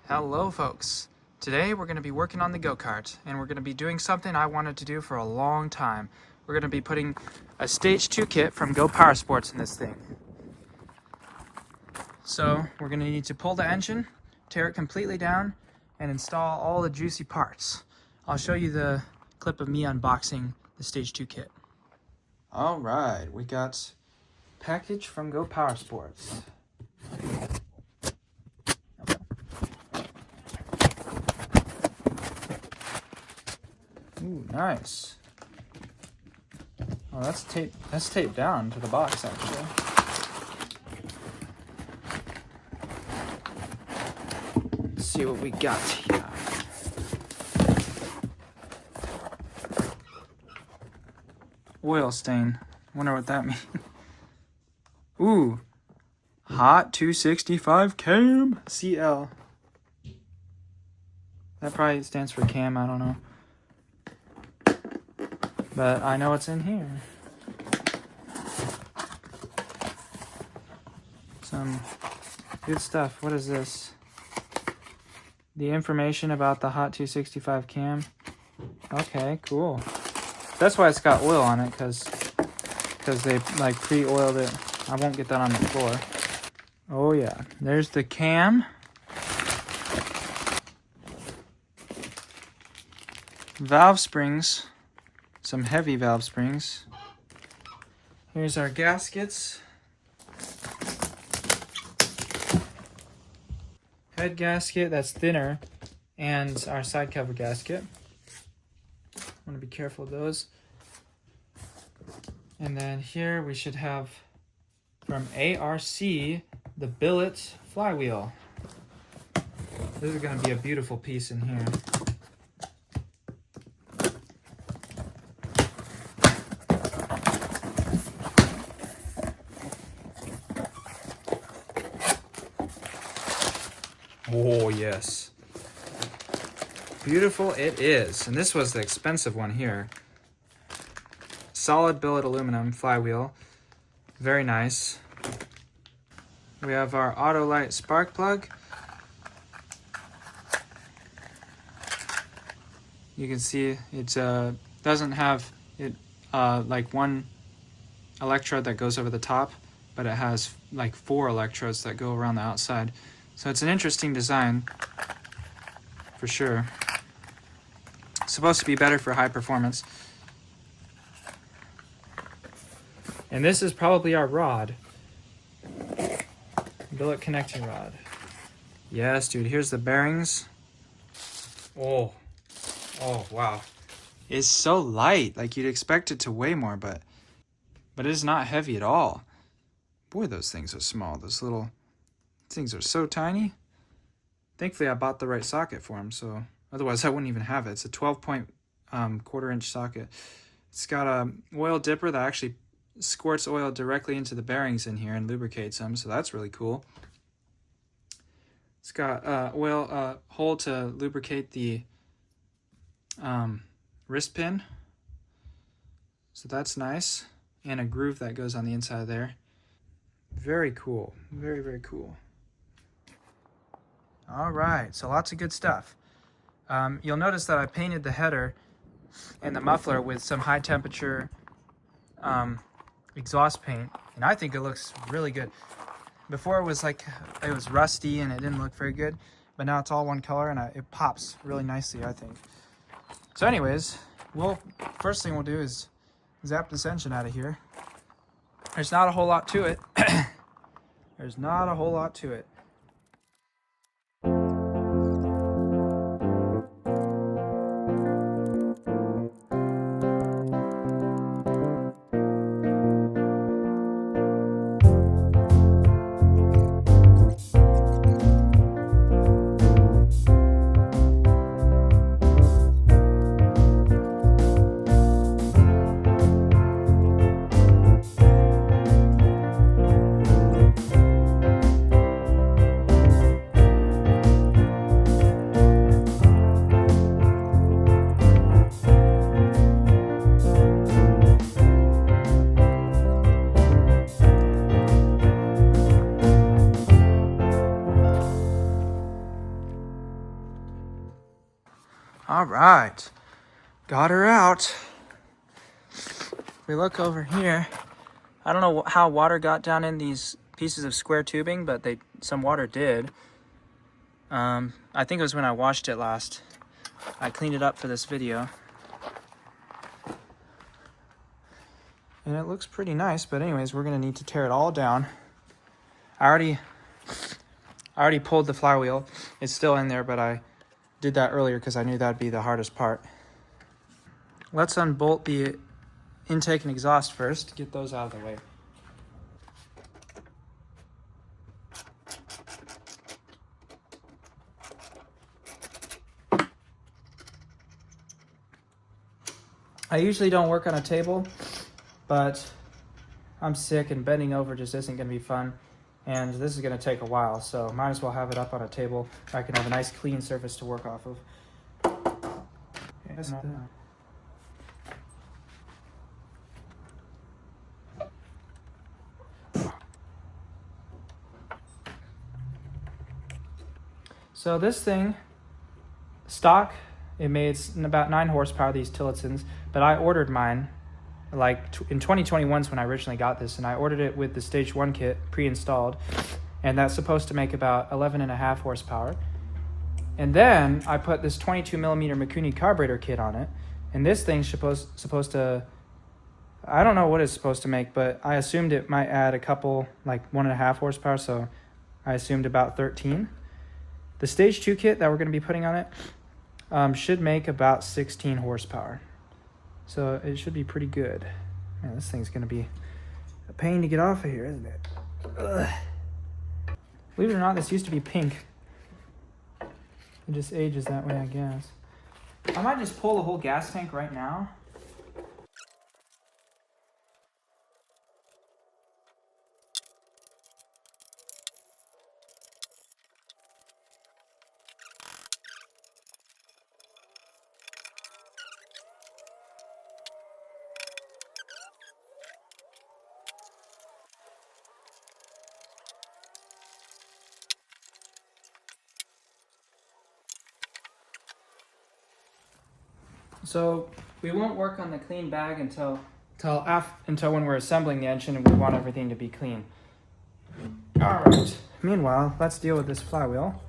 Hello folks! Today we're going to be working on the go-kart, and we're going to be doing something I wanted to do for a long time. We're going to be putting a Stage 2 kit from Go Power Sports in this thing. So we're going to need to pull the engine, tear it completely down, and install all the juicy parts. I'll show you the clip of me unboxing the Stage 2 kit. Alright, we got package from Go Power Sports. Ooh, nice. Oh, that's taped down to the box, actually. Let's see what we got here. Oil stain. Wonder what that means. Ooh. Hot 265 cam. CL. That probably stands for cam, I don't know. But I know what's in here. Some good stuff. What is this? The information about the Hot 265 cam. Okay, cool. That's why it's got oil on it, because they like pre-oiled it. I won't get that on the floor. Oh yeah, there's the cam. Valve springs. Some heavy valve springs. Here's our gaskets. Head gasket that's thinner, and our side cover gasket. Want to be careful of those. And then here we should have from ARC the billet flywheel. This is going to be a beautiful piece in here. Oh, yes. Beautiful it is. And this was the expensive one here. Solid billet aluminum flywheel. Very nice. We have our Autolite spark plug. You can see it doesn't have it like one electrode that goes over the top, but it has like 4 electrodes that go around the outside. So it's an interesting design, for sure. It's supposed to be better for high performance. And this is probably our rod. Billet connecting rod. Yes, dude, here's the bearings. Oh, wow. It's so light, like you'd expect it to weigh more, but it is not heavy at all. Boy, those things are small. Those little things are so tiny. Thankfully, I bought the right socket for them, so otherwise I wouldn't even have it. It's a 12-point quarter-inch socket. It's got a oil dipper that actually squirts oil directly into the bearings in here and lubricates them, so that's really cool. It's got oil hole to lubricate the wrist pin, so that's nice, and a groove that goes on the inside there. Very cool. Very, very cool. All right, so lots of good stuff. You'll notice that I painted the header and the muffler with some high temperature exhaust paint, and I think it looks really good. Before it was rusty and it didn't look very good, but now it's all one color and it pops really nicely, I think. So anyways, first thing we'll do is zap this engine out of here. There's not a whole lot to it. There's not a whole lot to it. All right, got her out. We look over here. I don't know how water got down in these pieces of square tubing, but some water did. I think it was when I washed it last. I cleaned it up for this video. And it looks pretty nice, but anyways, we're gonna need to tear it all down. I already pulled the flywheel. It's still in there, but I did that earlier because I knew that'd be the hardest part. Let's unbolt the intake and exhaust first, get those out of the way. I usually don't work on a table, but I'm sick and bending over just isn't going to be fun. And this is going to take a while, so might as well have it up on a table. I can have a nice clean surface to work off of. Okay, so this thing, stock, it made about 9 horsepower, these Tillotsons, but I ordered mine like in 2021 is when I originally got this, and I ordered it with the stage 1 kit pre-installed, and that's supposed to make about 11.5 horsepower. And then I put this 22 millimeter Mikuni carburetor kit on it, and this thing's supposed to, I don't know what it's supposed to make, but I assumed it might add a couple, like 1.5 horsepower, so I assumed about 13. The stage 2 kit that we're going to be putting on it should make about 16 horsepower. So it should be pretty good. Man, this thing's going to be a pain to get off of here, isn't it? Ugh. Believe it or not, this used to be pink. It just ages that way, I guess. I might just pull the whole gas tank right now. So we won't work on the clean bag until when we're assembling the engine, and we want everything to be clean. All right. Meanwhile, let's deal with this flywheel.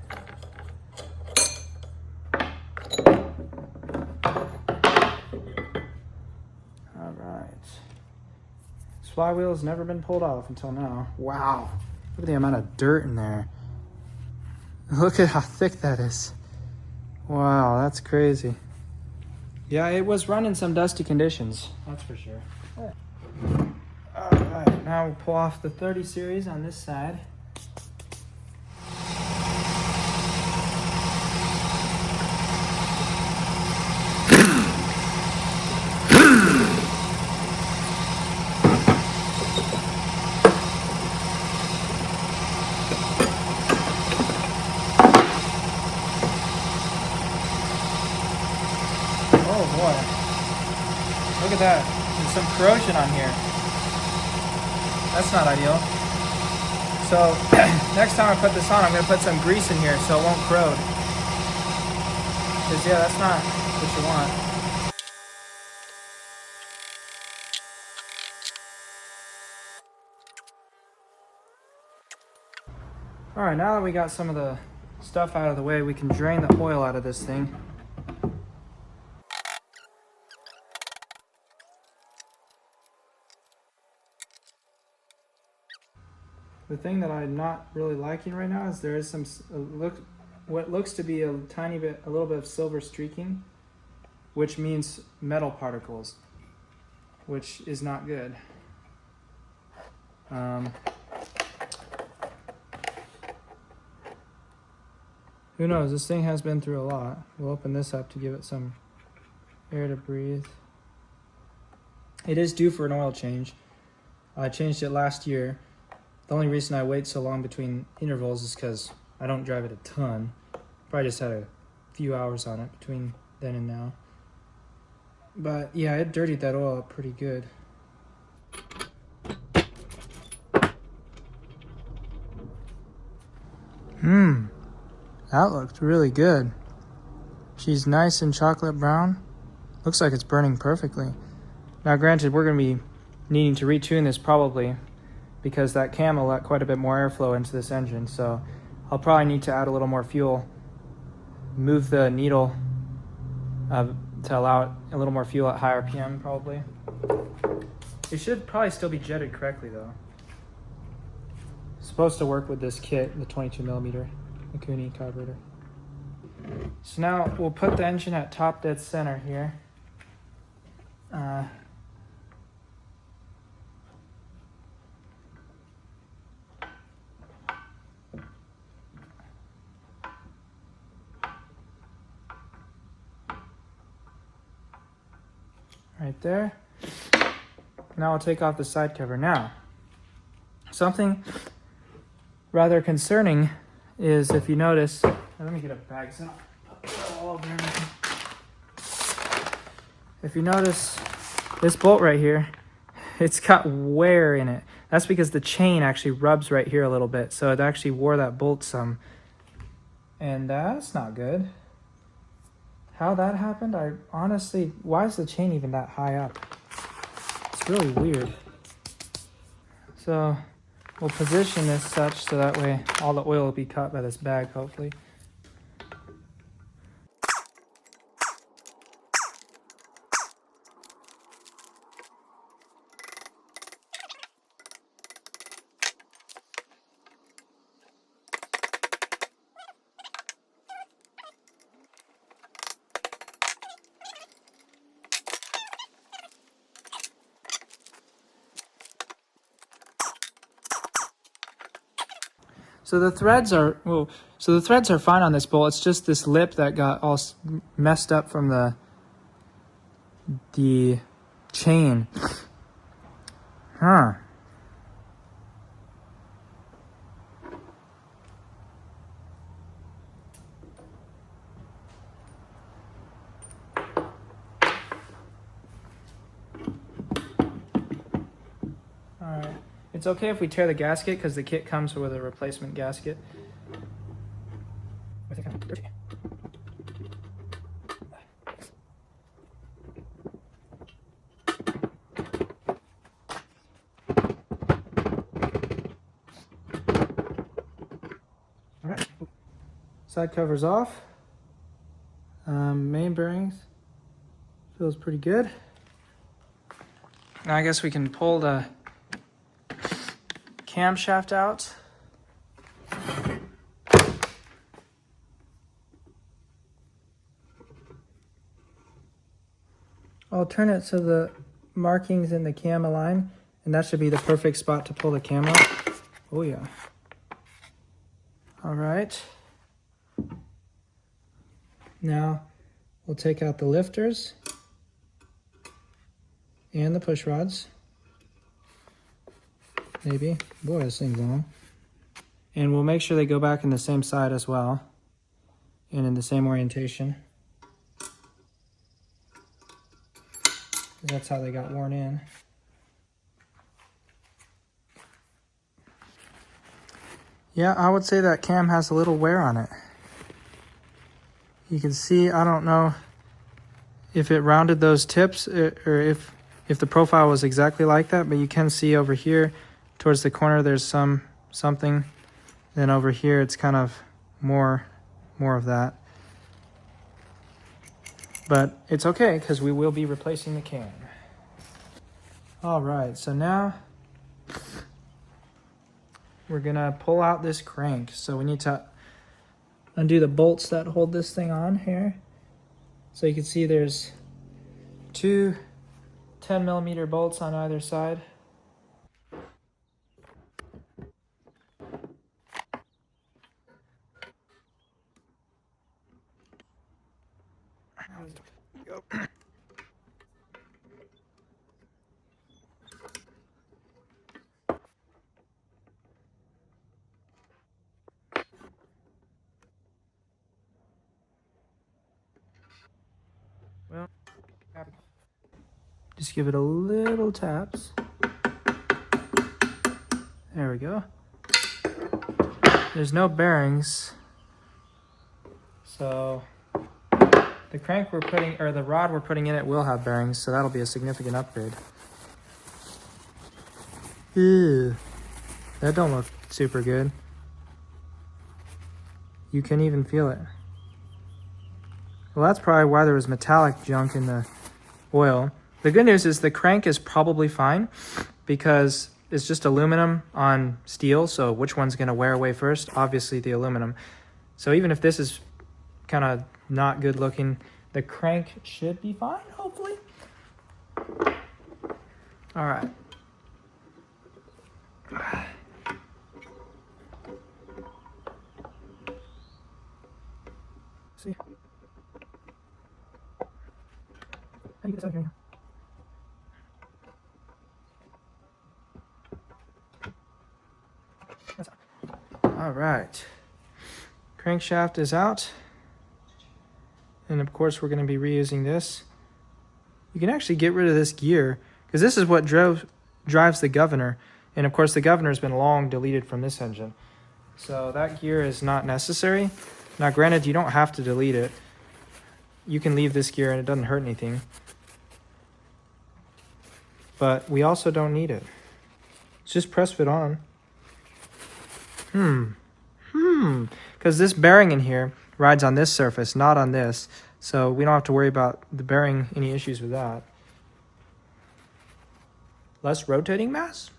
All right. This flywheel has never been pulled off until now. Wow. Look at the amount of dirt in there. Look at how thick that is. Wow, that's crazy. Yeah, it was run in some dusty conditions, that's for sure. All right, now we'll pull off the 30 series on this side. Oh boy, look at that, there's some corrosion on here. That's not ideal. So next time I put this on, I'm going to put some grease in here so it won't corrode. Because yeah, that's not what you want. Alright, now that we got some of the stuff out of the way, we can drain the oil out of this thing. The thing that I'm not really liking right now is there is what looks to be a little bit of silver streaking, which means metal particles, which is not good. Who knows? This thing has been through a lot. We'll open this up to give it some air to breathe. It is due for an oil change. I changed it last year. The only reason I wait so long between intervals is because I don't drive it a ton. Probably just had a few hours on it between then and now. But yeah, it dirtied that oil up pretty good. That looked really good. She's nice and chocolate brown. Looks like it's burning perfectly. Now granted, we're going to be needing to retune this probably because that cam will let quite a bit more airflow into this engine, so I'll probably need to add a little more fuel, move the needle to allow a little more fuel at high RPM probably. It should probably still be jetted correctly though. It's supposed to work with this kit, the 22mm Mikuni carburetor. So now we'll put the engine at top dead center here. Right there. Now I'll take off the side cover. Now, something rather concerning is if you notice, let me get a bag so all over everything. If you notice this bolt right here, it's got wear in it. That's because the chain actually rubs right here a little bit, so it actually wore that bolt some. And that's not good. How that happened, I honestly, why is the chain even that high up? It's really weird. So we'll position this such so that way all the oil will be caught by this bag, hopefully. So the threads are fine on this bolt. It's just this lip that got all messed up from the chain. Huh. Alright. It's okay if we tear the gasket because the kit comes with a replacement gasket. I think I'm dirty. Alright. Side cover's off. Main bearings. Feels pretty good. Now I guess we can pull the camshaft out. I'll turn it so the markings in the cam align, and that should be the perfect spot to pull the cam out. Oh yeah. All right. Now we'll take out the lifters and the push rods. Maybe. Boy, this thing's long. And we'll make sure they go back in the same side as well and in the same orientation. That's how they got worn in. Yeah, I would say that cam has a little wear on it. You can see, I don't know if it rounded those tips or if the profile was exactly like that, but you can see over here towards the corner there's something. Then over here it's kind of more of that. But it's okay because we will be replacing the cam. All right, so now we're gonna pull out this crank. So we need to undo the bolts that hold this thing on here. So you can see there's two 10mm bolts on either side. Go. Well, just give it a little taps. There we go. There's no bearings, so The crank we're putting, or the rod we're putting in it will have bearings, so that'll be a significant upgrade. Ew, that don't look super good. You can even feel it. Well, that's probably why there was metallic junk in the oil. The good news is the crank is probably fine because it's just aluminum on steel, so which one's going to wear away first? Obviously the aluminum. So even if this is kind of not good looking, the crank should be fine, hopefully. All right. See? How do you get this out of here? All right. Crankshaft is out. And of course, we're going to be reusing this. You can actually get rid of this gear because this is what drives the governor. And of course, the governor has been long deleted from this engine. So that gear is not necessary. Now, granted, you don't have to delete it. You can leave this gear and it doesn't hurt anything. But we also don't need it. It's just press fit on. Because this bearing in here rides on this surface, not on this. So we don't have to worry about the bearing, any issues with that. Less rotating mass?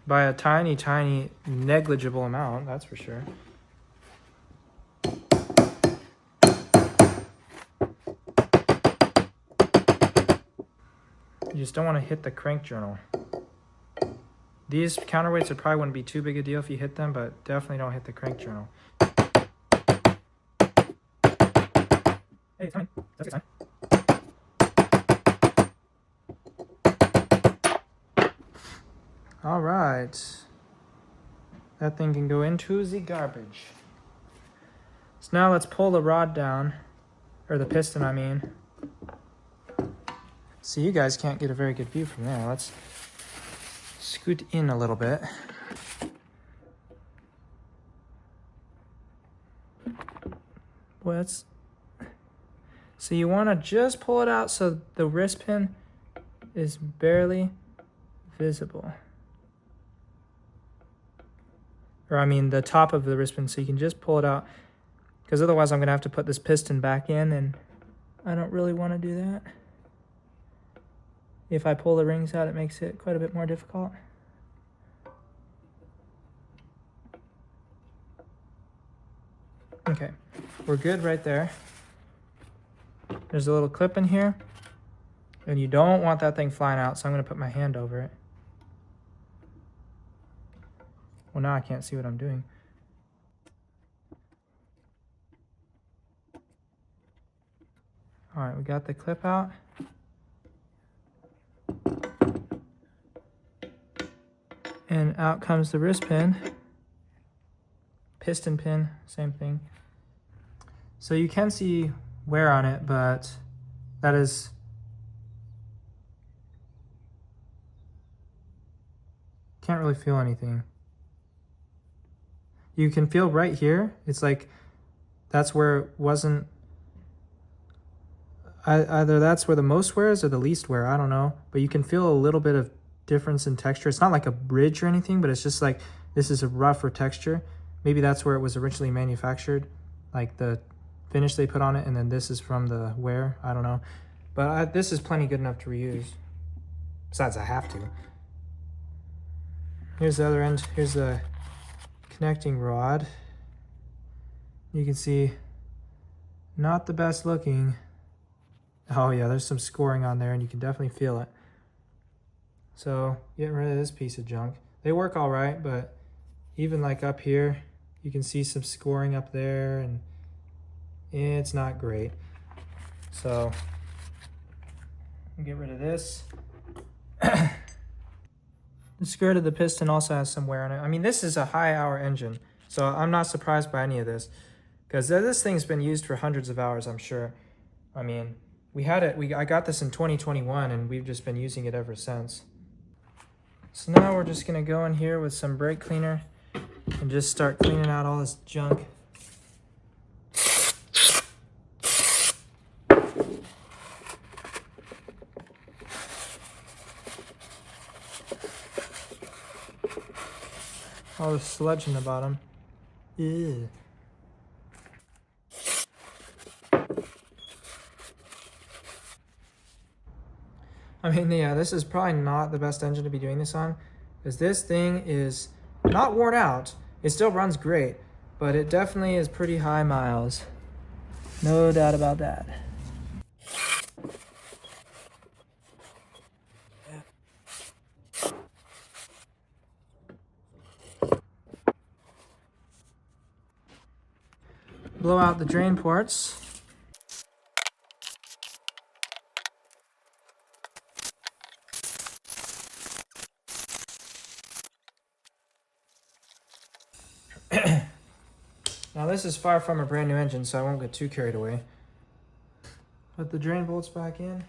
By a tiny, tiny, negligible amount, that's for sure. You just don't want to hit the crank journal. These counterweights would probably wouldn't be too big a deal if you hit them, but definitely don't hit the crank journal. Hey, it's fine. That's good time. All right. That thing can go into the garbage. So now let's pull the rod down, or the piston, I mean. So you guys can't get a very good view from there. Let's scoot in a little bit. Boy, that's... So you want to just pull it out so the wrist pin is barely visible. Or I mean the top of the wrist pin, so you can just pull it out. Because otherwise I'm going to have to put this piston back in, and I don't really want to do that. If I pull the rings out, it makes it quite a bit more difficult. Okay, we're good right there. There's a little clip in here, and you don't want that thing flying out, so I'm going to put my hand over it. Well, now I can't see what I'm doing. All right, we got the clip out. And out comes the wrist pin. Piston pin, same thing. So you can see wear on it, but that is... Can't really feel anything. You can feel right here. It's like that's where it wasn't... Either that's where the most wear is or the least wear, I don't know. But you can feel a little bit of difference in texture. It's not like a bridge or anything, but it's just like this is a rougher texture. Maybe that's where it was originally manufactured, like the finish they put on it, and then this is from the wear. I don't know. But this is plenty good enough to reuse. Besides, I have to. Here's the other end. Here's the connecting rod. You can see not the best looking. Oh yeah, there's some scoring on there and you can definitely feel it. So getting rid of this piece of junk. They work all right, but even like up here, you can see some scoring up there and it's not great. So I'll get rid of this. The skirt of the piston also has some wear on it. I mean, this is a high hour engine, so I'm not surprised by any of this because this thing's been used for hundreds of hours, I'm sure. I mean, I got this in 2021 and we've just been using it ever since. So now we're just gonna go in here with some brake cleaner and just start cleaning out all this junk. All the sludge in the bottom. Ew. I mean, yeah, this is probably not the best engine to be doing this on, because this thing is not worn out. It still runs great, but it definitely is pretty high miles. No doubt about that. Blow out the drain ports. Now this is far from a brand new engine, so I won't get too carried away. Put the drain bolts back in.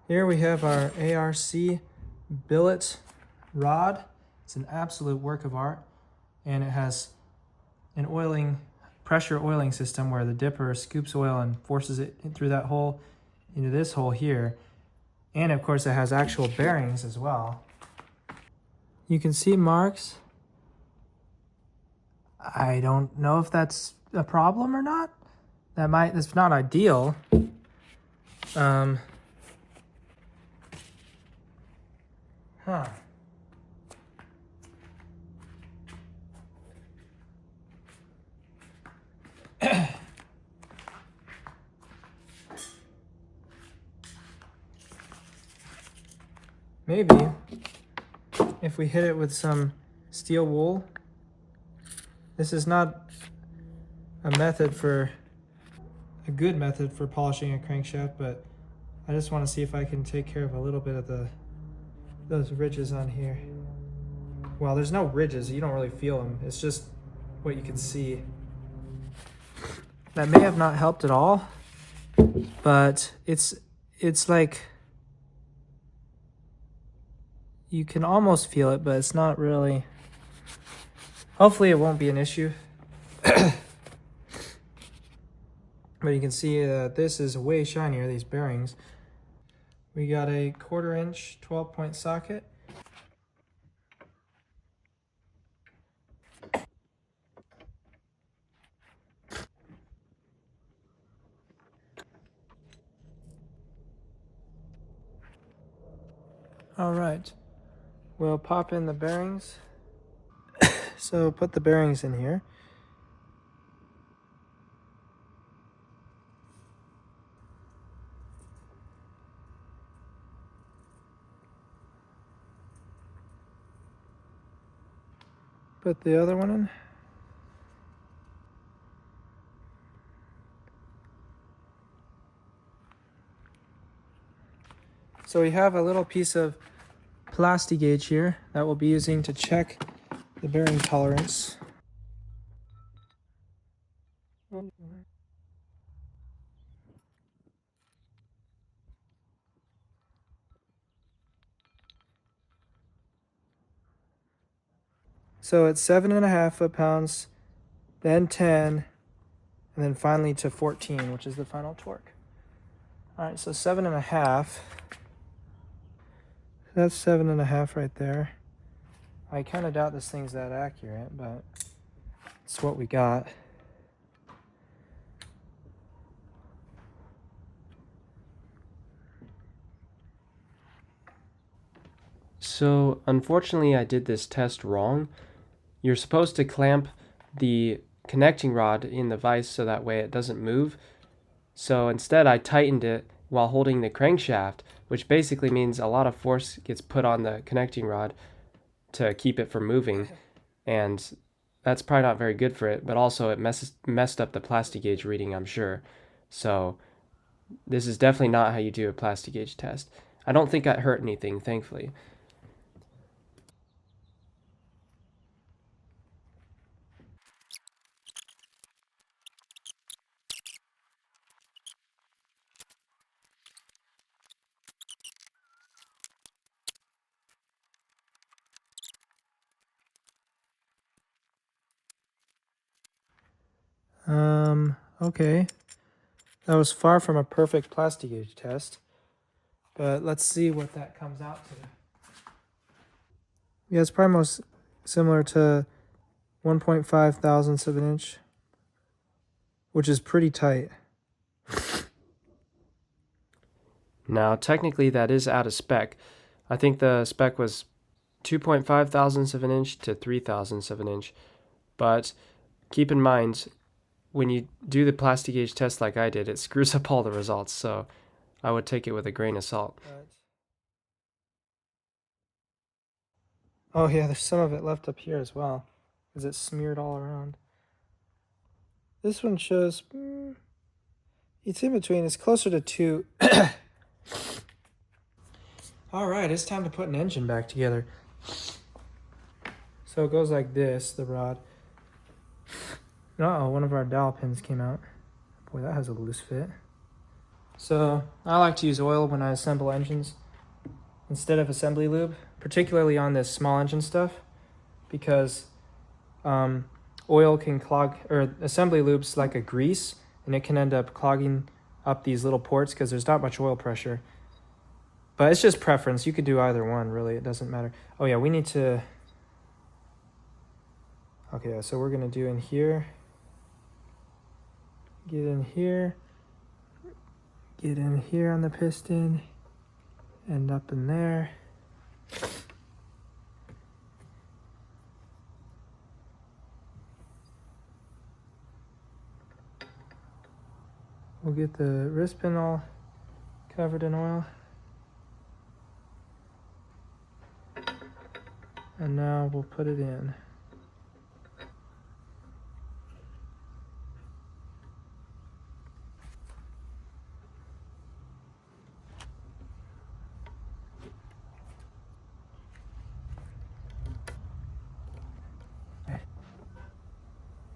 Here we have our ARC billet rod. It's an absolute work of art, and it has an pressure oiling system where the dipper scoops oil and forces it through that hole into this hole here. And of course it has actual bearings as well. You can see marks. I don't know if that's a problem or not. That's not ideal. Maybe if we hit it with some steel wool. This is not a good method for polishing a crankshaft, but I just want to see if I can take care of a little bit of those ridges on here. Well, there's no ridges, you don't really feel them. It's just what you can see. That may have not helped at all, but it's like you can almost feel it, but it's not really. Hopefully it won't be an issue. But you can see this is way shinier, these bearings. We got a 1/4 inch 12-point socket. All right, we'll pop in the bearings. So put the bearings in here. Put the other one in. So we have a little piece of plastic gauge here that we'll be using to check the bearing tolerance. So it's 7.5 foot-pounds, then 10, and then finally to 14, which is the final torque. All right, so 7.5. That's 7.5 right there. I kind of doubt this thing's that accurate, but it's what we got. So, unfortunately, I did this test wrong. You're supposed to clamp the connecting rod in the vise so that way it doesn't move. So instead, I tightened it while holding the crankshaft, which basically means a lot of force gets put on the connecting rod to keep it from moving. And that's probably not very good for it, but also it messed up the plastic gauge reading, I'm sure. So this is definitely not how you do a plastic gauge test. I don't think I hurt anything, thankfully. Okay. That was far from a perfect plastic gauge test. But let's see what that comes out to. Yeah, it's probably most similar to 1.5 thousandths of an inch, which is pretty tight. Now, technically, that is out of spec. I think the spec was 2.5 thousandths of an inch to 3 thousandths of an inch. But keep in mind, when you do the plastic gauge test like I did, it screws up all the results. So I would take it with a grain of salt. Oh yeah, there's some of it left up here as well, because it's smeared all around. This one shows, it's in between, it's closer to 2. Alright, it's time to put an engine back together. So it goes like this, the rod. Uh-oh, one of our dowel pins came out. Boy, that has a loose fit. So I like to use oil when I assemble engines instead of assembly lube, particularly on this small engine stuff, because oil can clog, or assembly lube's like a grease, and it can end up clogging up these little ports because there's not much oil pressure. But it's just preference. You could do either one, really. It doesn't matter. Oh yeah, we need to... Okay, so we're going to do in here. Get in here. Get in here on the piston. End up in there. We'll get the wrist pin all covered in oil. And now we'll put it in.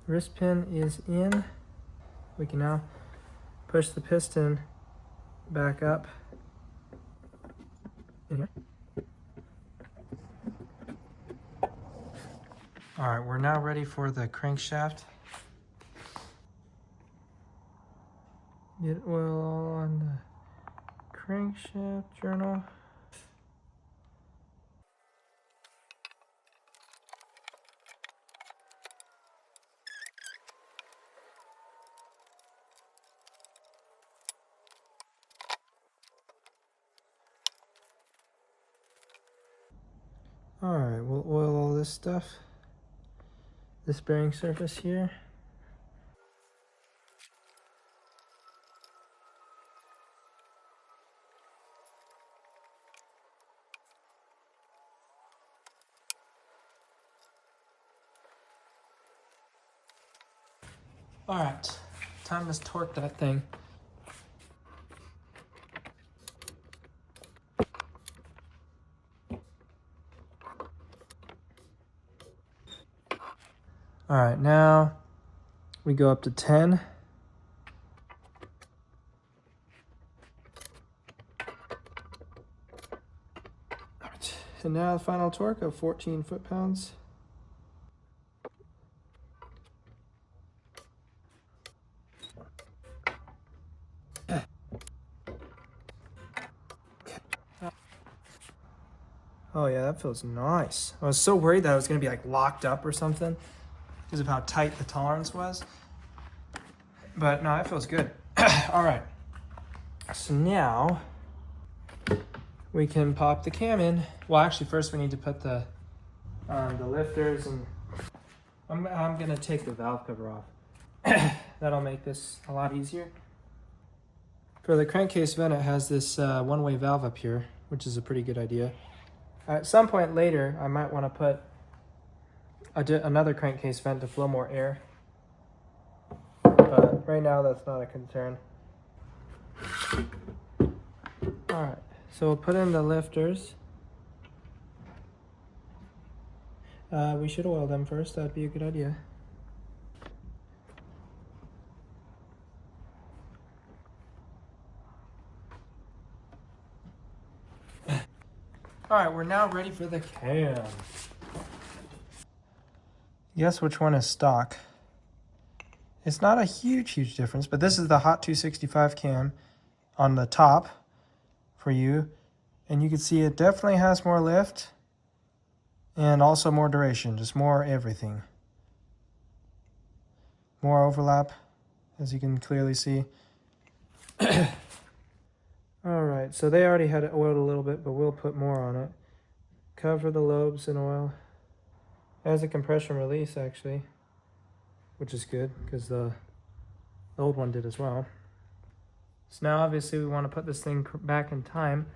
Wrist pin is in. We can now push the piston back up in here. All right, we're now ready for the crankshaft. Get oil all on the crankshaft journal. All right, we'll oil all this stuff. This bearing surface here. All right, time to torque that thing. All right, now we go up to 10. And now the final torque of 14 foot-pounds. Oh yeah, that feels nice. I was so worried that it was gonna be like locked up or something because of how tight the tolerance was. But no, it feels good. All right. So now we can pop the cam in. Well, actually, first we need to put the lifters, and I'm gonna take the valve cover off. That'll make this a lot easier. For the crankcase vent, it has this one-way valve up here, which is a pretty good idea. At some point later, I might want to put another crankcase vent to flow more air. But right now, that's not a concern. All right, so we'll put in the lifters. We should oil them first. That'd be a good idea. All right, we're now ready for the cam. Guess which one is stock? It's not a huge difference, but this is the Hot 265 cam on the top for you. And you can see it definitely has more lift and also more duration, just more everything. More overlap, as you can clearly see. Alright, so they already had it oiled a little bit, but we'll put more on it. Cover the lobes in oil. It has a compression release, actually, which is good, because the old one did as well. So now, obviously, we want to put this thing back in time.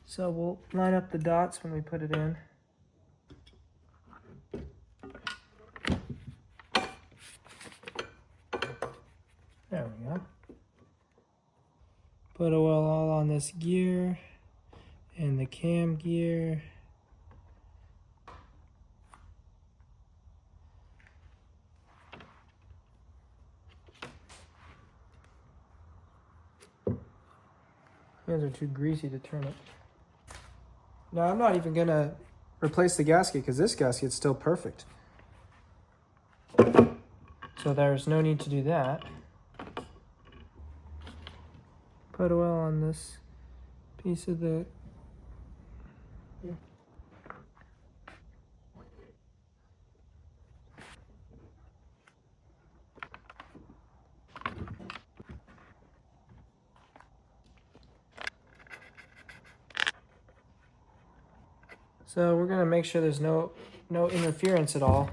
So we'll line up the dots when we put it in. There we go. Put oil all on this gear and the cam gear. Hands are too greasy to turn it. Now I'm not even gonna replace the gasket because this gasket's still perfect. So there's no need to do that. Put oil on this piece of the... So we're gonna make sure there's no interference at all,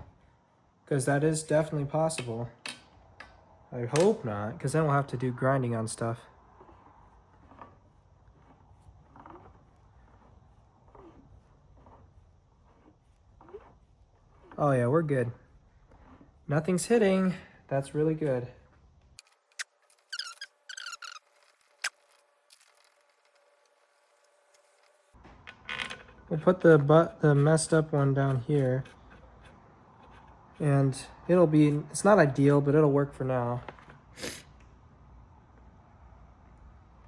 because that is definitely possible. I hope not, because then we'll have to do grinding on stuff. Oh yeah, we're good. Nothing's hitting. That's really good. We'll put the messed up one down here. And it's not ideal, but it'll work for now.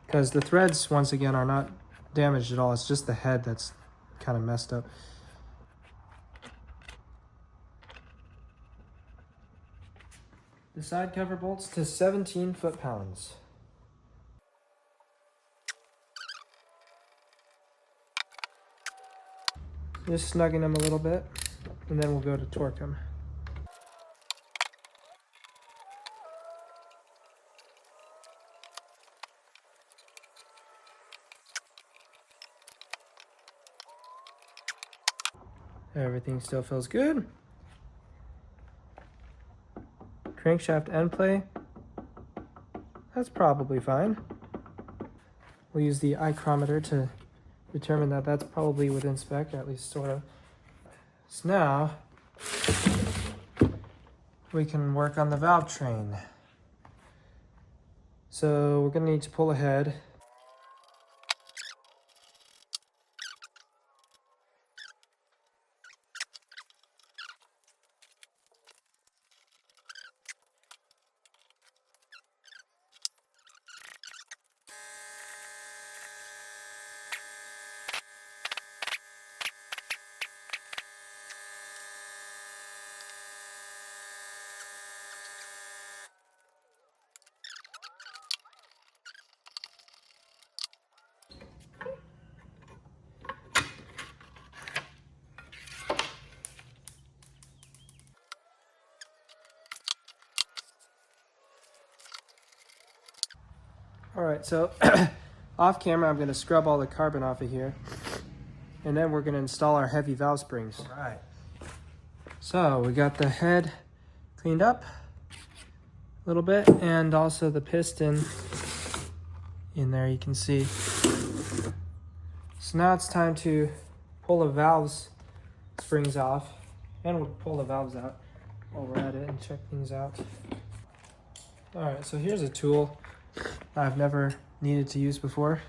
Because the threads, once again, are not damaged at all. It's just the head that's kind of messed up. The side cover bolts to 17 foot-pounds. Just snugging them a little bit, and then we'll go to torque them. Everything still feels good. Crankshaft end play. That's probably fine. We'll use the micrometer to determine that that's probably within spec, at least sort of. So now we can work on the valve train. So we're gonna need to pull ahead. All right, so off camera, I'm going to scrub all the carbon off of here, and then we're going to install our heavy valve springs. All right. So we got the head cleaned up a little bit, and also the piston in there, you can see. So now it's time to pull the valves springs off, and we'll pull the valves out while we're at it and check things out. All right, so here's a tool I've never needed to use before.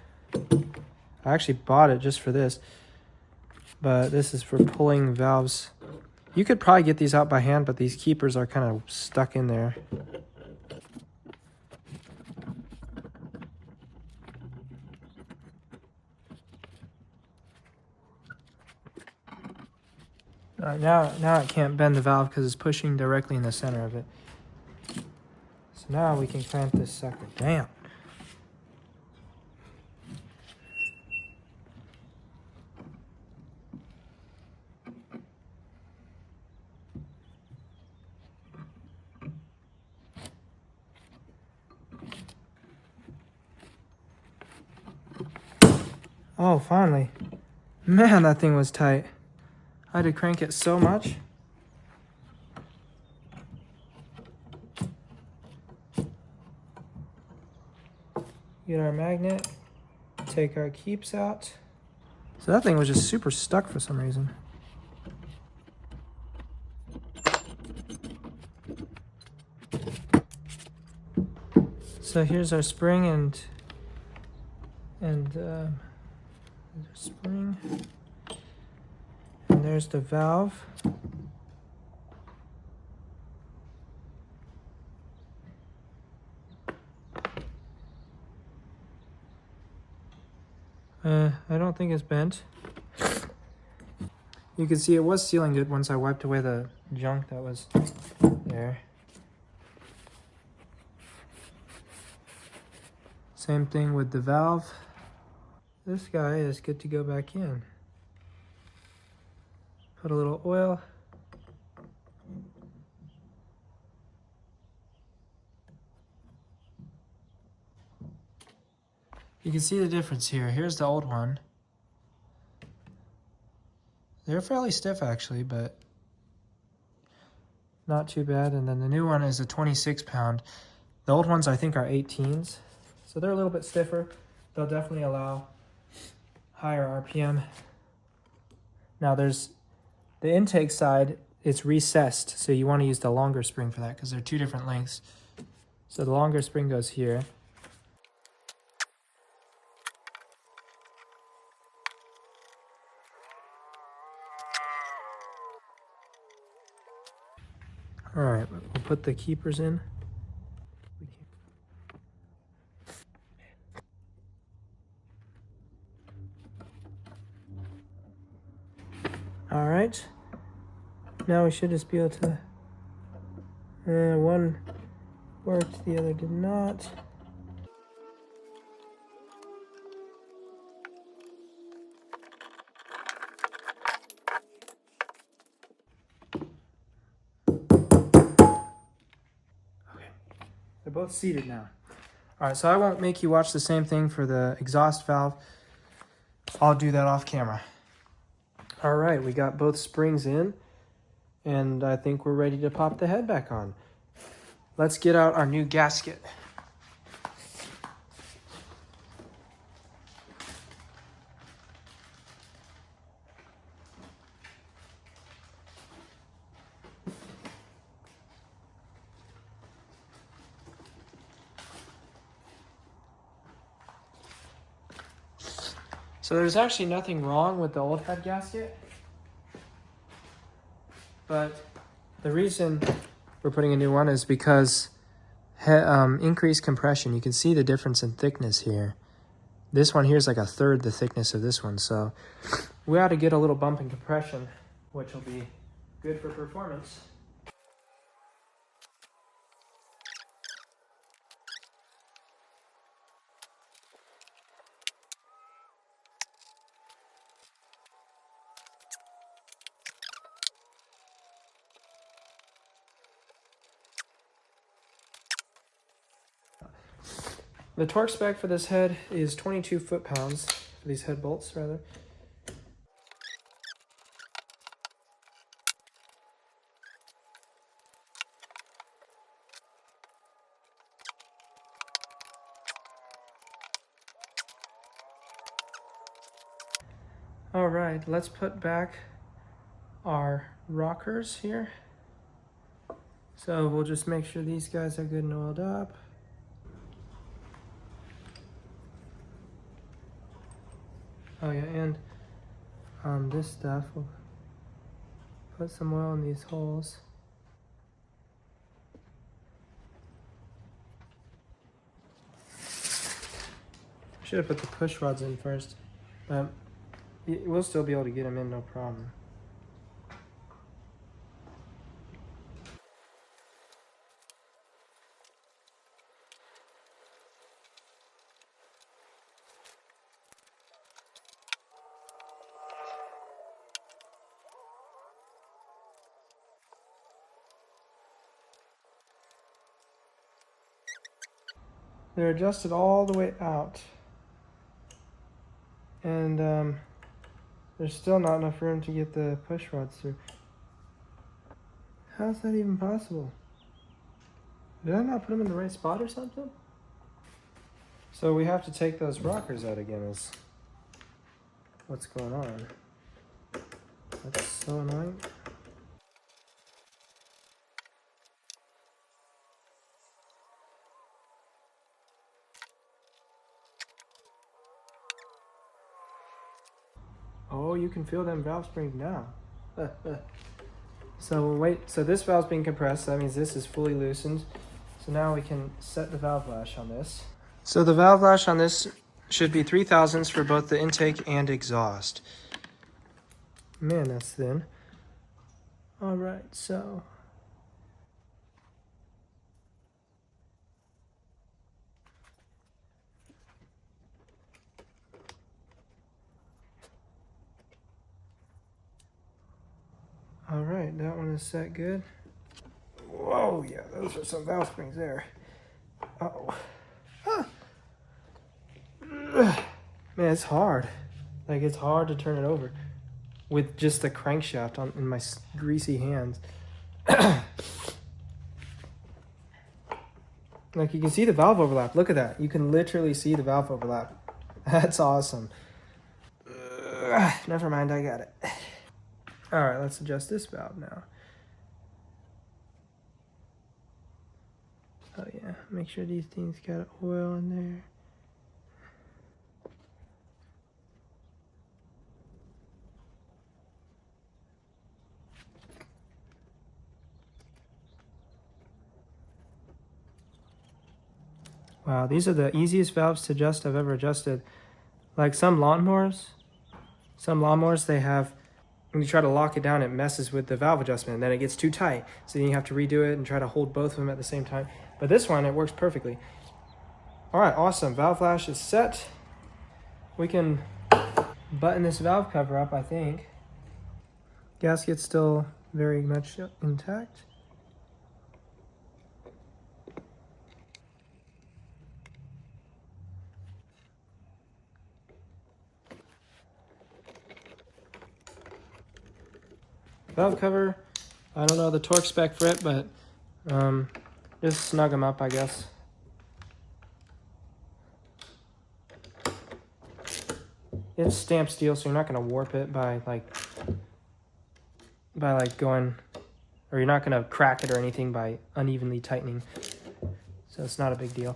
I actually bought it just for this, but this is for pulling valves. You could probably get these out by hand, but these keepers are kind of stuck in there. Now it can't bend the valve because it's pushing directly in the center of it. now we can clamp this sucker down. Oh, finally. Man, that thing was tight. I had to crank it so much. Get our magnet, take our keeps out. So that thing was just super stuck for some reason. So here's our spring and there's our spring, and there's the valve. I don't think it's bent. You can see it was sealing good once I wiped away the junk that was there. Same thing with the valve. This guy is good to go back in. Put a little oil. You can see the difference here. Here's the old one. They're fairly stiff actually, but not too bad. And then the new one is a 26 pound. The old ones I think are 18s. So they're a little bit stiffer. They'll definitely allow higher RPM. Now there's the intake side, it's recessed. So you want to use the longer spring for that because they're two different lengths. So the longer spring goes here. All right, we'll put the keepers in. All right, now we should just be able to, one worked, the other did not. They're both seated now. All right, so I won't make you watch the same thing for the exhaust valve. I'll do that off camera. All right, we got both springs in, and I think we're ready to pop the head back on. Let's get out our new gasket. So there's actually nothing wrong with the old head gasket, but the reason we're putting a new one is because increased compression. You can see the difference in thickness here. This one here is like a third the thickness of this one, so we ought to get a little bump in compression, which will be good for performance. The torque spec for this head is 22 foot-pounds, for these head bolts, rather. All right, let's put back our rockers here. So we'll just make sure these guys are good and oiled up. Oh yeah, and this stuff, we'll put some oil in these holes. Should have put the push rods in first, but we'll still be able to get them in, no problem. they're adjusted all the way out. And there's still not enough room to get the push rods through. How's that even possible? Did I not put them in the right spot or something? So we have to take those rockers out again is what's going on. That's so annoying. Oh, you can feel them valve springs now. So we'll wait. So this valve's being compressed. So that means this is fully loosened. So now we can set the valve lash on this. So the valve lash on this should be 3/1000 for both the intake and exhaust. Man, that's thin. All right, so. All right, that one is set good. Whoa, yeah, those are some valve springs there. Uh-oh. Ah. Man, it's hard. Like, it's hard to turn it over with just the crankshaft in my greasy hands. Like, you can see the valve overlap. Look at that. You can literally see the valve overlap. That's awesome. Never mind, I got it. All right, let's adjust this valve now. Oh yeah, make sure these things got oil in there. Wow, these are the easiest valves to adjust I've ever adjusted. Like some lawnmowers, they have, when you try to lock it down, it messes with the valve adjustment and then it gets too tight. So then you have to redo it and try to hold both of them at the same time. But this one, it works perfectly. All right, awesome. Valve lash is set. We can button this valve cover up, I think. Gasket's still very much intact. Valve cover, I don't know the torque spec for it, but just snug them up, I guess. It's stamped steel, so you're not going to warp it by going, or you're not going to crack it or anything by unevenly tightening. So it's not a big deal.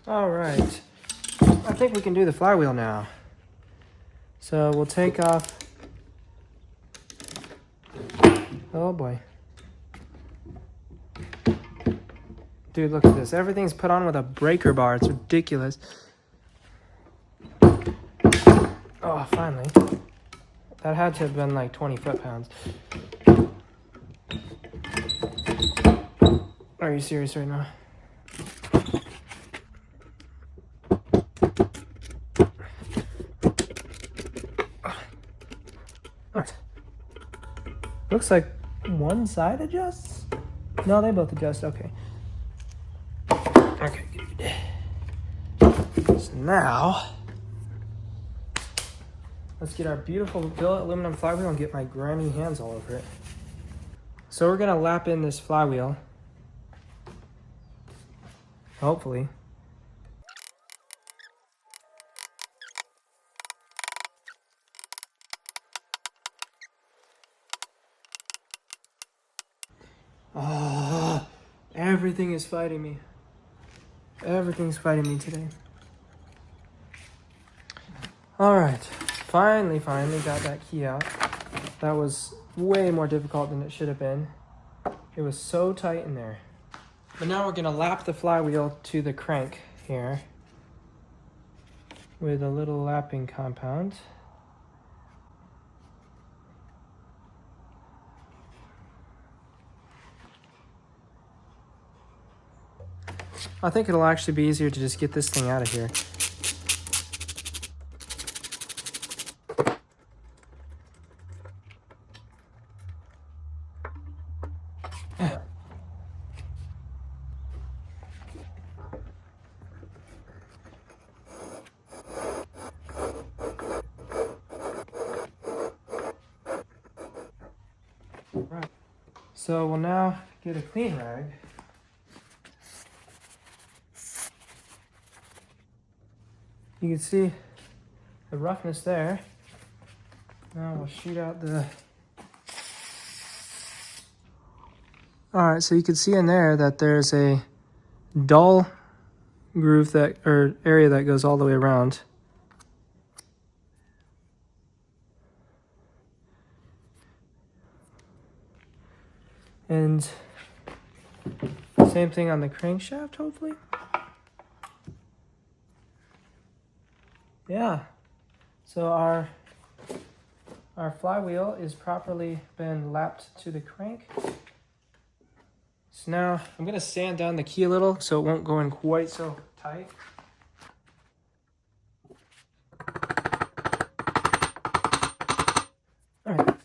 All right, I think we can do the flywheel now. So we'll take off, oh boy. Dude, look at this. Everything's put on with a breaker bar. It's ridiculous. Oh, finally. That had to have been like 20 foot-pounds. Are you serious right now? What? Looks like one side adjusts? No, they both adjust. Okay. Okay, good. So now, let's get our beautiful billet aluminum flywheel and get my grimy hands all over it. So we're gonna lap in this flywheel. Hopefully. Oh, everything is fighting me. Everything's fighting me today. All right, finally got that key out. That was way more difficult than it should have been. It was so tight in there. But now we're gonna lap the flywheel to the crank here with a little lapping compound. I think it'll actually be easier to just get this thing out of here. Right. So we'll now get a clean rag. You can see the roughness there. Now we'll shoot out the... Alright, so you can see in there that there's a dull groove that, or area that goes all the way around. And same thing on the crankshaft, hopefully. Yeah. So our flywheel is properly been lapped to the crank. So now I'm gonna sand down the key a little so it won't go in quite so tight. All right, that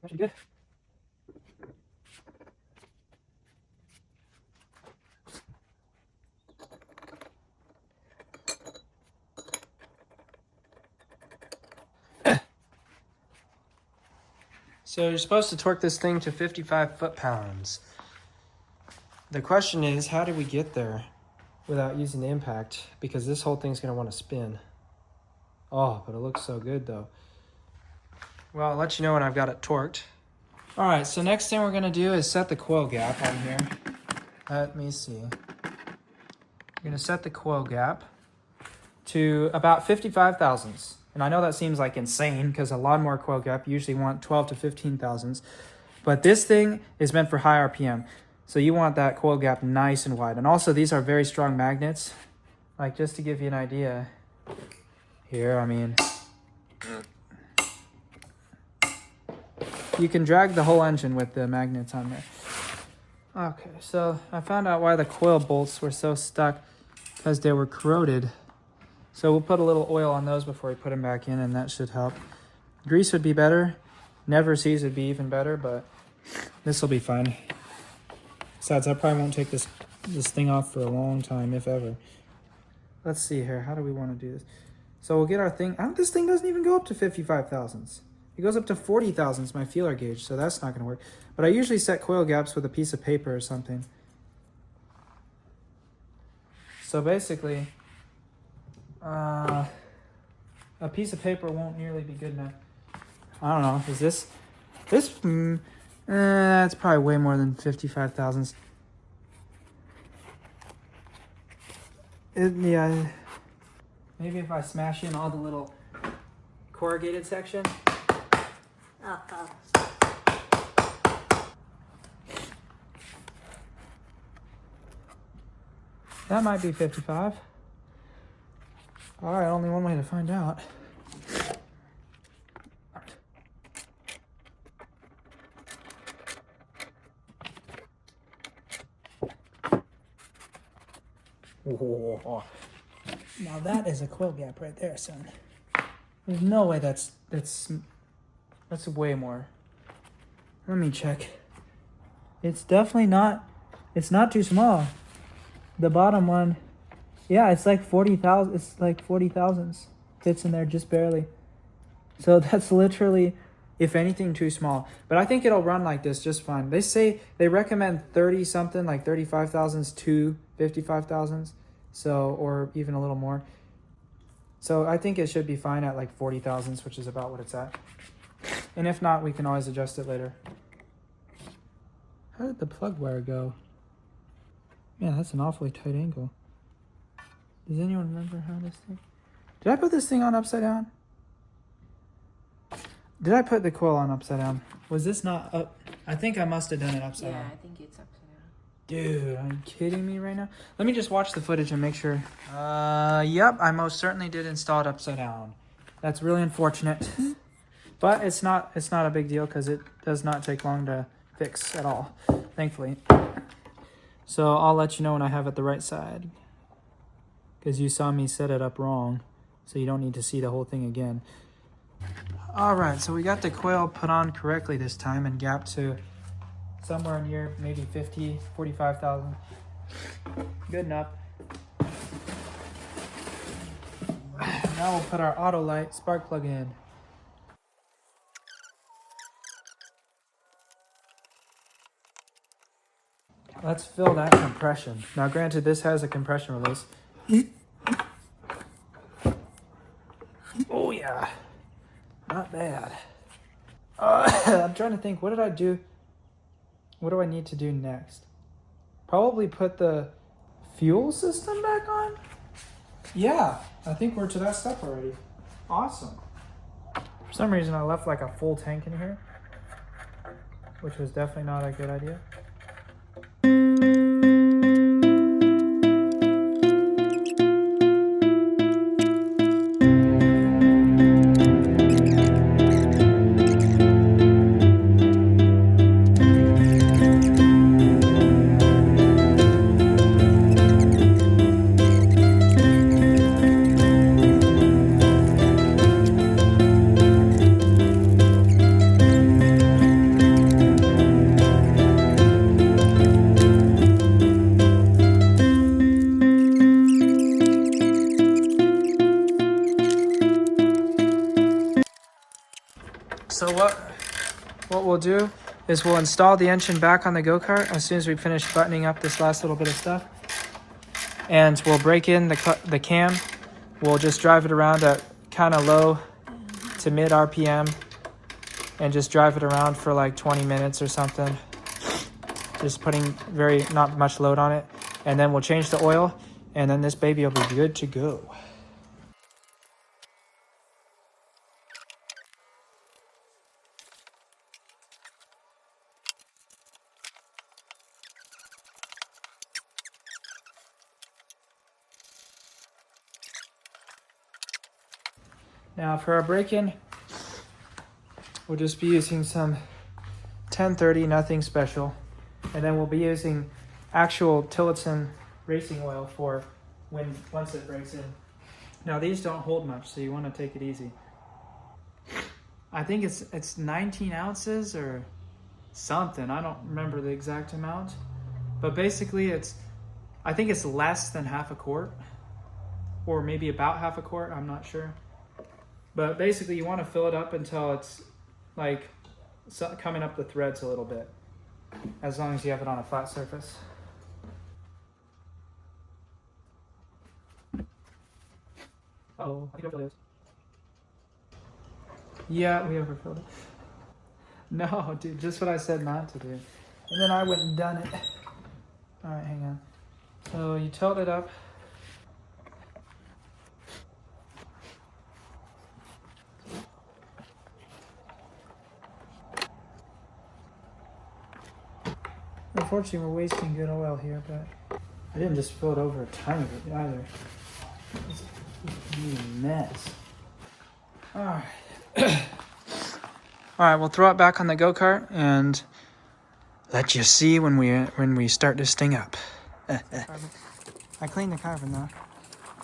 should be good. So you're supposed to torque this thing to 55 foot-pounds. The question is, how do we get there without using the impact? Because this whole thing's gonna want to spin. Oh, but it looks so good though. Well, I'll let you know when I've got it torqued. All right, so next thing we're gonna do is set the coil gap on here. Let me see. We're gonna set the coil gap to about 55 thousandths. And I know that seems like insane because a lawnmower coil gap you usually want 12 to 15 thousandths. But this thing is meant for high RPM. So you want that coil gap nice and wide. And also these are very strong magnets. Like just to give you an idea here, I mean, you can drag the whole engine with the magnets on there. Okay, so I found out why the coil bolts were so stuck because they were corroded. So we'll put a little oil on those before we put them back in, and that should help. Grease would be better. Never Seas would be even better, but this will be fine. Besides, I probably won't take this thing off for a long time, if ever. Let's see here. How do we want to do this? So we'll get our thing. This thing doesn't even go up to 55 thousandths. It goes up to 40 thousandths, my feeler gauge, so that's not going to work. But I usually set coil gaps with a piece of paper or something. So basically, a piece of paper won't nearly be good enough. I don't know. Is this? That's probably way more than 55 thousandths. Yeah. Maybe if I smash in all the little corrugated section. That might be 55. All right, only one way to find out. Whoa. Now that is a coil gap right there, son. There's no way that's way more. Let me check. It's definitely not. It's not too small. The bottom one, yeah, it's like 40,000. It's like 40 thousandths. Fits in there just barely. So that's literally, if anything, too small. But I think it'll run like this just fine. They recommend 30 something, like 35 thousandths to 55 thousandths. So, or even a little more. So I think it should be fine at like 40 thousandths, which is about what it's at. And if not, we can always adjust it later. How did the plug wire go? Man, that's an awfully tight angle. Does anyone remember how this thing... Did I put this thing on upside down? Did I put the coil on upside down? Was this not up? I think I must have done it upside down. Yeah, I think it's upside down. Dude, are you kidding me right now? Let me just watch the footage and make sure. Yep, I most certainly did install it upside down. That's really unfortunate. But it's not a big deal because it does not take long to fix at all, thankfully. So I'll let you know when I have it the right side. Because you saw me set it up wrong. So you don't need to see the whole thing again. Alright, so we got the coil put on correctly this time and gapped to somewhere near maybe 50, 45,000. Good enough. Now we'll put our auto light spark plug in. Let's feel that compression. Now, granted, this has a compression release. Oh, yeah. Not bad. I'm trying to think, what did I do? What do I need to do next? Probably put the fuel system back on? Yeah, I think we're to that step already. Awesome. For some reason, I left like a full tank in here, which was definitely not a good idea. So what we'll do is we'll install the engine back on the go-kart as soon as we finish buttoning up this last little bit of stuff. And we'll break in the cam. We'll just drive it around at kind of low to mid RPM and just drive it around for like 20 minutes or something. Just putting not much load on it. And then we'll change the oil and then this baby will be good to go. Now for our break-in, we'll just be using some 1030, nothing special. And then we'll be using actual Tillotson racing oil for once it breaks in. Now these don't hold much, so you want to take it easy. I think it's 19 ounces or something. I don't remember the exact amount. But basically I think it's less than half a quart. Or maybe about half a quart, I'm not sure. But basically you want to fill it up until it's like coming up the threads a little bit. As long as you have it on a flat surface. Uh-oh, I think overfilled it. Yeah, we overfilled it. No, dude, just what I said not to do. And then I went and done it. Alright, hang on. So you tilt it up. Unfortunately, we're wasting good oil here, but I didn't just fill it over a tiny bit either. It's a mess. Alright. Alright, we'll throw it back on the go-kart and let you see when we start this thing up. I cleaned the carbon though.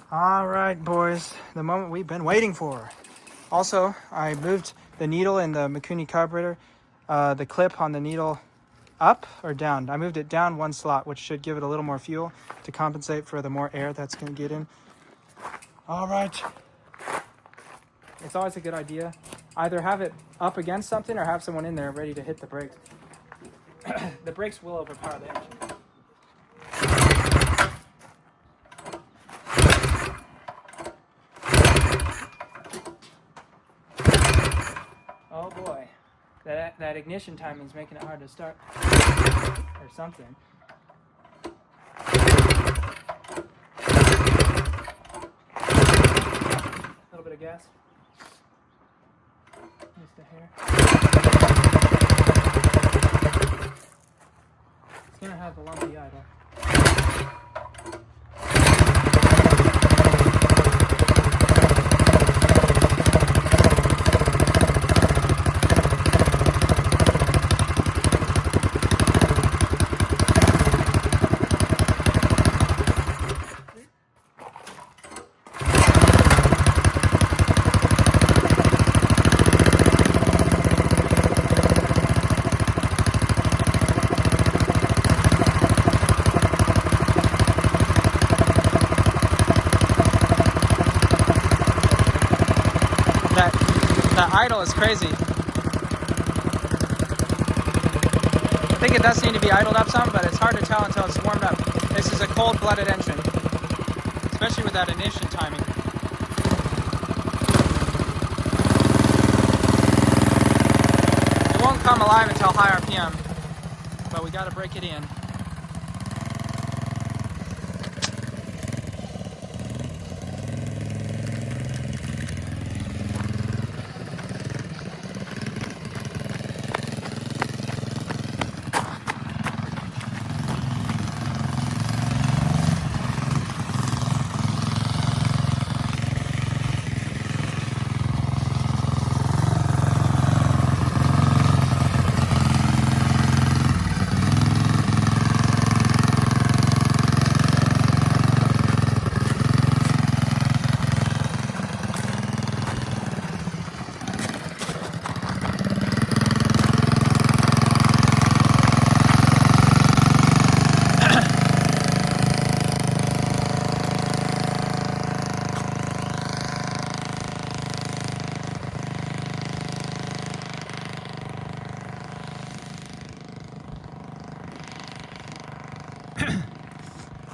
Alright, boys. The moment we've been waiting for. Also, I moved the needle in the Mikuni carburetor, the clip on the needle up or down. I moved it down one slot, which should give it a little more fuel to compensate for the more air that's going to get in. All right. It's always a good idea. Either have it up against something or have someone in there ready to hit the brakes. The brakes will overpower the engine. Oh boy. That ignition timing is making it hard to start. Or something. A little bit of gas. Just a hair. It's gonna have a lumpy idle. That idle is crazy. I think it does need to be idled up some, but it's hard to tell until it's warmed up. This is a cold-blooded engine, especially with that ignition timing. It won't come alive until high RPM, but we gotta break it in.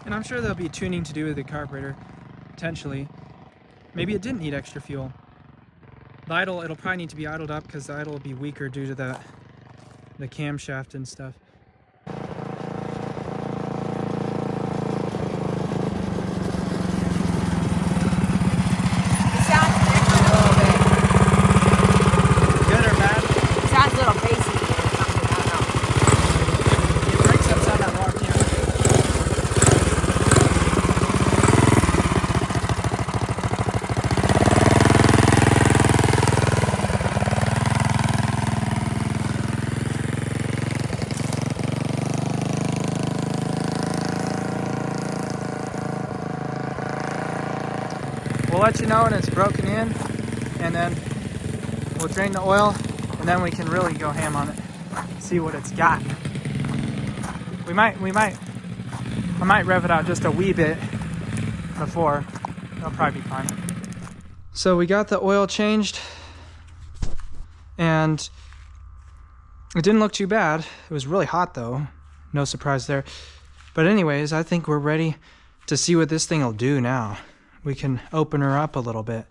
And I'm sure there'll be tuning to do with the carburetor, potentially. Maybe it didn't need extra fuel. The idle, it'll probably need to be idled up because the idle will be weaker due to the camshaft and stuff. We'll let you know when it's broken in, and then we'll drain the oil, and then we can really go ham on it, see what it's got. I might rev it out just a wee bit before. It'll probably be fine. So we got the oil changed, and it didn't look too bad. It was really hot though, no surprise there. But anyways, I think we're ready to see what this thing will do now. We can open her up a little bit.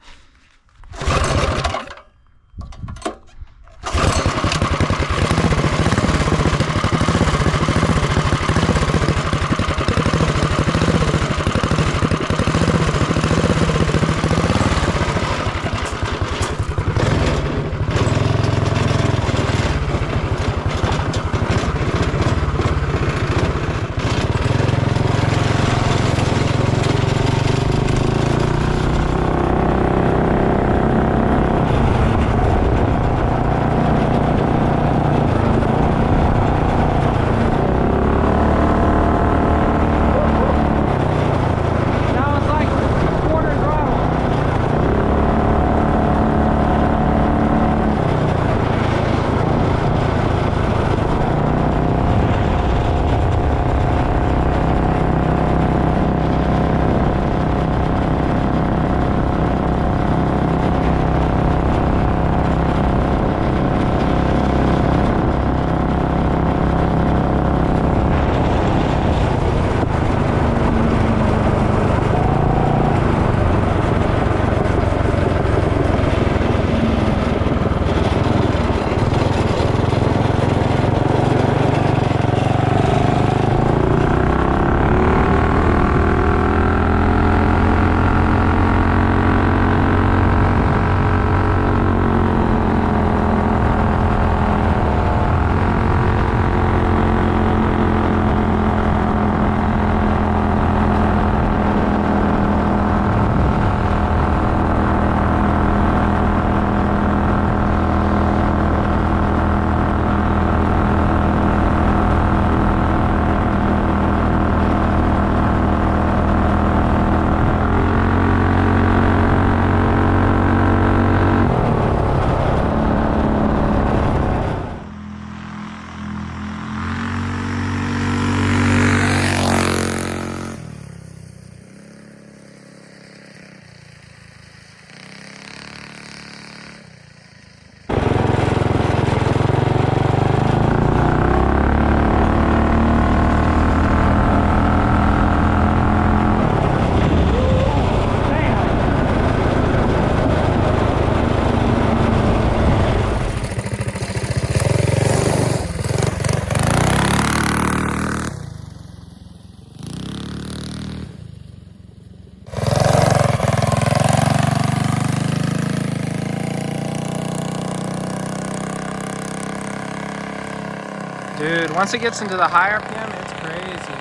Dude, once it gets into the high RPM, it's crazy.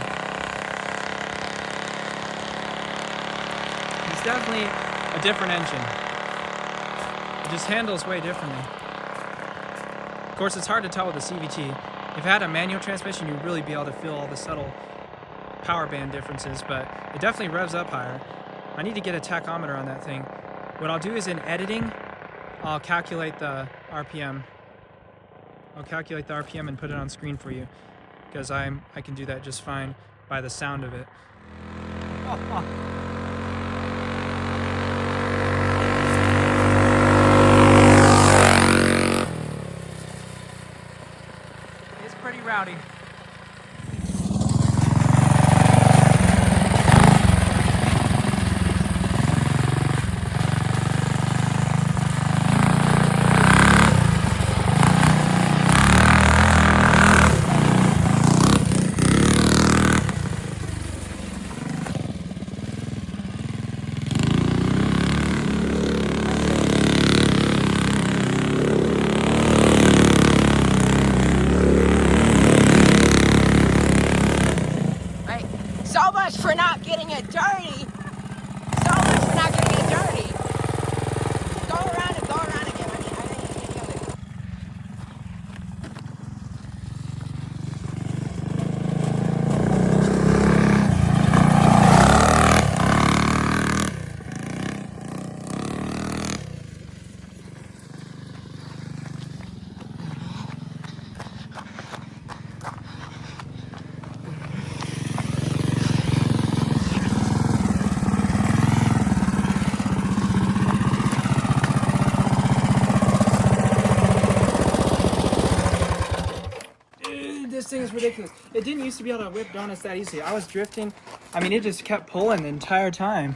It's definitely a different engine. It just handles way differently. Of course, it's hard to tell with the CVT. If it had a manual transmission, you'd really be able to feel all the subtle power band differences, but it definitely revs up higher. I need to get a tachometer on that thing. What I'll do is in editing, I'll calculate the RPM. I'll calculate the RPM and put it on screen for you, because I can do that just fine by the sound of it. It's pretty rowdy. So much for not getting it dirty. So much for not getting it dirty. Go around and go around again. I need to get the other. This thing is ridiculous. It didn't used to be able to whip donuts that easily. I was drifting. I mean, it just kept pulling the entire time.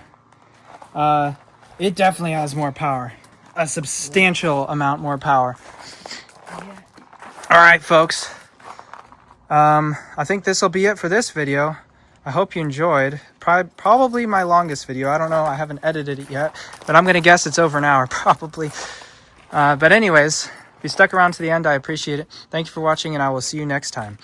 It definitely has more power. A substantial amount more power. All right, folks. I think this will be it for this video. I hope you enjoyed. Probably my longest video. I don't know. I haven't edited it yet, but I'm going to guess it's over an hour, probably. But anyways, if you stuck around to the end, I appreciate it. Thank you for watching, and I will see you next time.